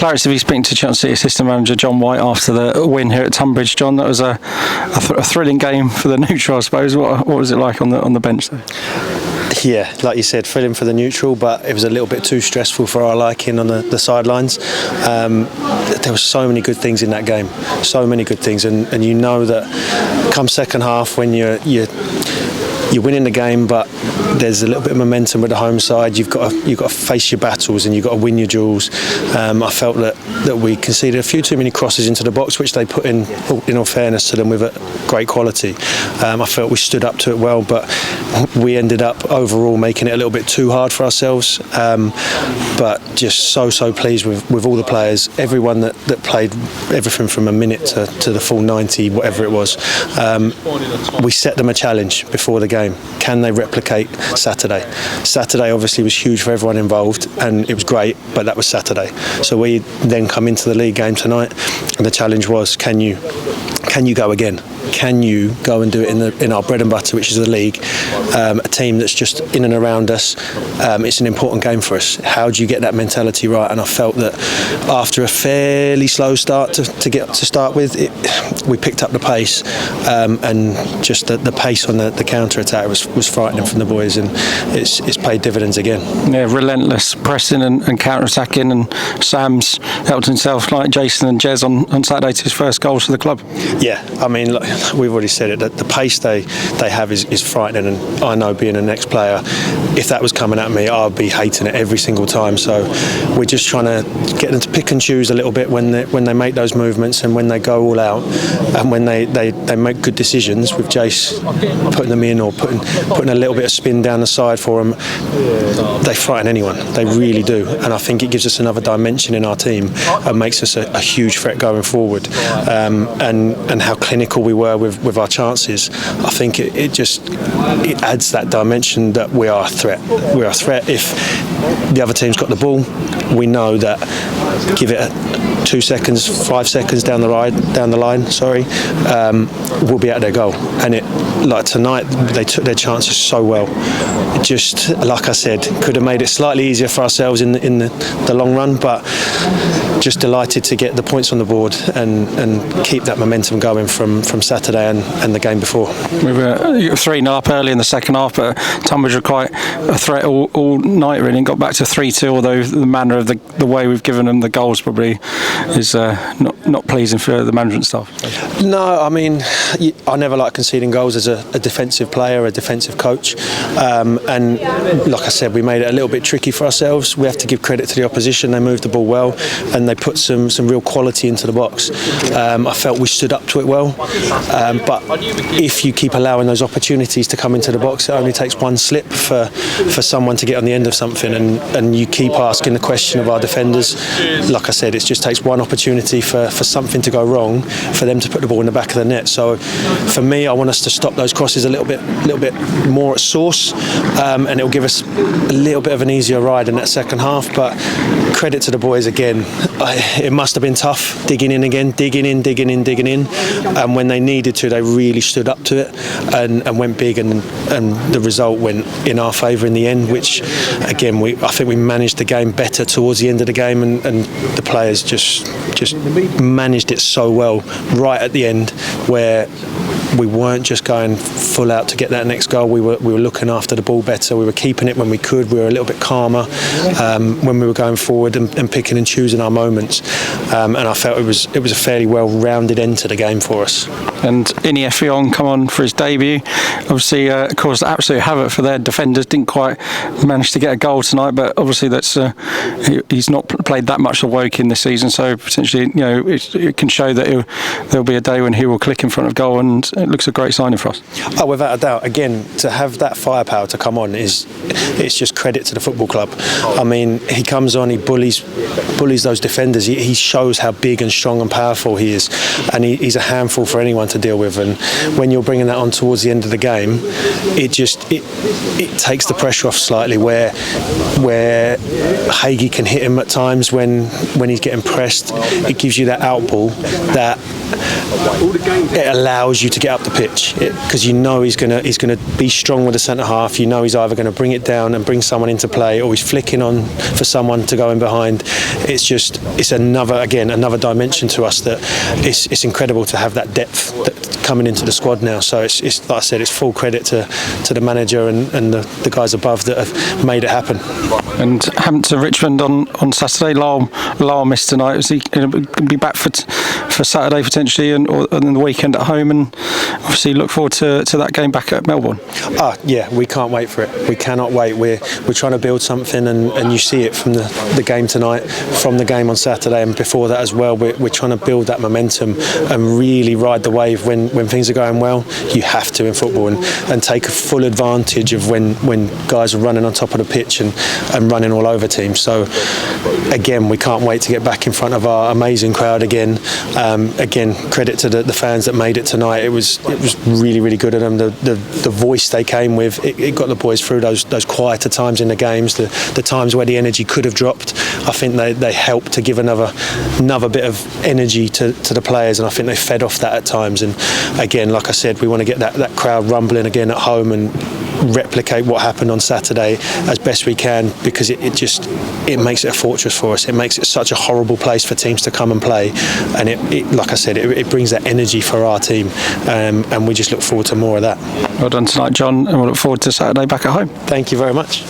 ClaretsTV speaking to Chelsea City assistant manager John White after the win here at Tonbridge. John, that was a thrilling game for the neutral, I suppose. What was it like on the bench there? Yeah, like you said, thrilling for the neutral, but it was a little bit too stressful for our liking on the sidelines. There were so many good things in that game, so many good things, and you know that come second half when you're winning the game, but there's a little bit of momentum with the home side. You've got to face your battles and you've got to win your duels. I felt that we conceded a few too many crosses into the box, which they put in all fairness to them, with a great quality. I felt we stood up to it well, but we ended up overall making it a little bit too hard for ourselves. But just so pleased with all the players, everyone that played, everything from a minute to the full 90, whatever it was. We set them a challenge before the game. Can they replicate Saturday? Saturday obviously was huge for everyone involved, and it was great, but that was Saturday. So we then come into the league game tonight, and the challenge was, can you go again? Can you go and do it in our bread and butter, which is the league, a team that's just in and around us? It's an important game for us. How do you get that mentality right? And I felt that after a fairly slow start to start with, we picked up the pace, and just the pace on the counter attack was frightening from the boys, and it's paid dividends again. Yeah, relentless pressing and counter attacking, and Sam's helped himself, like Jason and Jez on Saturday, to his first goals for the club. Yeah, I mean, look, we've already said it, that the pace they have is frightening, and I know, being an ex-player, if that was coming at me, I'd be hating it every single time. So we're just trying to get them to pick and choose a little bit when they make those movements, and when they go all out, and when they make good decisions, with Jace putting them in, or putting a little bit of spin down the side for them. They frighten anyone, they really do, and I think it gives us another dimension in our team and makes us a huge threat going forward. And how clinical we were with our chances, I think it adds that dimension that we are a threat. We're a threat. If the other team's got the ball, we know that, give it 2 seconds, 5 seconds down the line, we'll be at their goal. And like tonight, they took their chances so well. Just like I said, could have made it slightly easier for ourselves in the long run, but just delighted to get the points on the board and keep that momentum going from Saturday and the game before. We were 3-0 up early in the second half, but Tonbridge were quite a threat all night, really, and got back to 3-2, although the manner of the way we've given them the goals probably is not pleasing for the management staff. No, I mean, I never like conceding goals as a defensive player, a defensive coach, and like I said, we made it a little bit tricky for ourselves. We have to give credit to the opposition. They moved the ball well, and they put some real quality into the box. I felt we stood up to it well, but if you keep allowing those opportunities to come into the box, it only takes one slip for someone to get on the end of something, and you keep asking the question of our defenders. Like I said, it just takes one opportunity for something to go wrong, for them to put the ball in the back of the net. So for me, I want us to stop those crosses a little bit more at source, and it'll give us a little bit of an easier ride in that second half. But credit to the boys again. It must have been tough, digging in, and when they needed to, they really stood up to it and went big, and the result went in our favour in the end, which again, I think we managed the game better towards the end of the game, and the players just managed it so well right at the end, where we weren't just going full out to get that next goal. We were looking after the ball better. We were keeping it when we could. We were a little bit calmer when we were going forward and picking and choosing our moments. And I felt it was a fairly well-rounded end to the game for us. And Ini Effiong come on for his debut. Obviously, caused absolute havoc for their defenders. Didn't quite manage to get a goal tonight, but obviously he's not played that much of Woking this season. So potentially, it can show that there'll be a day when he will click in front of goal, and it looks a great signing for us. Oh, without a doubt. Again, to have that firepower to come on it's just credit to the football club. I mean, he comes on, he bullies those defenders. He shows how big and strong and powerful he is, and he's a handful for anyone to deal with. And when you're bringing that on towards the end of the game, it takes the pressure off slightly, where Hagee can hit him at times when he's getting pressed. It gives you that out ball that it allows you to get up the pitch because you know he's gonna be strong with the centre half. You know he's either going to bring it down and bring someone into play, or he's flicking on for someone to go in behind. It's another dimension to us that it's incredible to have that depth coming into the squad now. So it's like I said, it's full credit to the manager and the guys above that have made it happen. And Hampton Richmond on Saturday. Lowe missed tonight. Is he going to be back for Saturday potentially, and the weekend at home? And obviously look forward to that game back at Melbourne. Yeah, we can't wait for it. We cannot wait. We're trying to build something, and you see it from the game tonight, from the game on Saturday, and before that as well. We're trying to build that momentum and really ride the wave when things are going well. You have to in football, and take full advantage of when guys are running on top of the pitch and running all over teams. So again, we can't wait to get back in front of our amazing crowd again. Again, credit to the fans that made it tonight. It was really, really good of them. The voice they came with, it got the boys through those quieter times in the games, the times where the energy could have dropped. I think they helped to give another bit of energy to the players, and I think they fed off that at times. And again, like I said, we want to get that crowd rumbling again at home and replicate what happened on Saturday as best we can, because it makes it a fortress for us. It makes it such a horrible place for teams to come and play, and it like I said, it brings that energy for our team, and we just look forward to more of that. Well done tonight, John, and we'll look forward to Saturday back at home. Thank you very much.